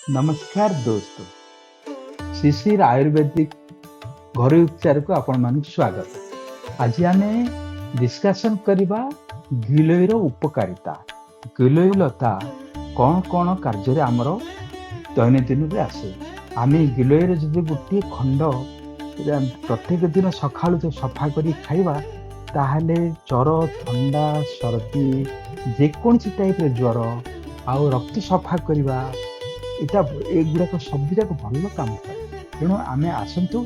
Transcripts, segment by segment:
नमस्कार दोस्तों, शिशिर आयुर्वेदिक घरोई उपचार को आपण मानक स्वागत। आज आमे डिस्कशन करिबा गिलोईर उपकारिता। गिलोई लता कौन कौन कार्य आमर दैनंदिन रे आसे। आमे गिलोईर जदि गोटे खंड प्रत्येक दिन सकाळु जो सफा करी खाइबा ताहले ज्वर, थंडा, सर्दी जेकोसी टाइप रे ज्वर आउ रक्त सफा करिबा इटा एगुड़ाक सबुजाक भल काम करे। तेणु आमे आसतु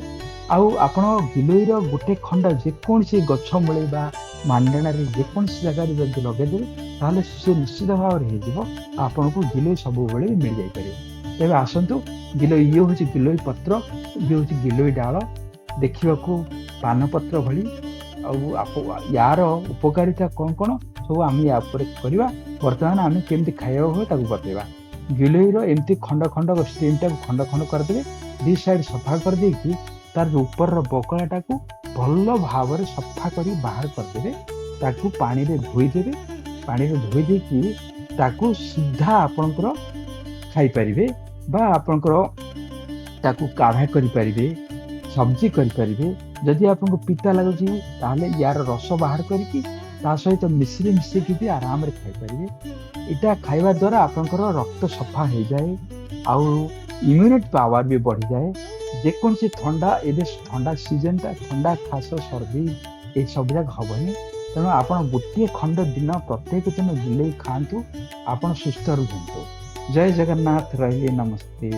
आपण गिलोईर गोटे खंड जेकोसी गछ मूले बा मांडणार जेकोसी जगह जब लगेदेवे ताहले से निश्चित भाव हो आपन को गिलोई सब मिल जाई परियो। तेबे आसतु गिलोई ये हूँ गिलोई पत्र, ये हूँ गिलोई डाल देखा पानपत्र भली यार उपकारिता कौन कौन सब आम या करवा। बर्तमान आम केमती खाइबा हुए ताकू बतेबा। गिलोईर एमती खंड खंड स्टीम टाक खंड खंड करदे दी साइड सफा कर देकी तार ऊपर बकलाटा को भल भाव सफा करी बाहर करदे। ताकू पानी रे धोईदेवे। पानी रे धोई देकी ताकू सीधा आपनकर खाई परिबे बा आपनकर ताकू काढ़ा करि परिबे, सब्जी करि परिबे। जदि आपनको पिता लागुची ताहले यार रस बाहर करिकी ता सहित मिश्री मिसेकी भी आराम रे खाई परिबे। इटा खाइबा द्वारा आपनकर रक्त सफा हो जाए आउ इम्यूनिटी पावर भी बढ़ी जाए। जेकोसी ठंडा एबे ठंडा सीजन टा ठंडा खास सर्दी ए सब जाक हबनी। तेणु आपण गोटे खंड दिन प्रत्येक दिन गिलोई खातु, आपण सुस्थ रुहतु। जय जगन्नाथ। रहिले नमस्ते।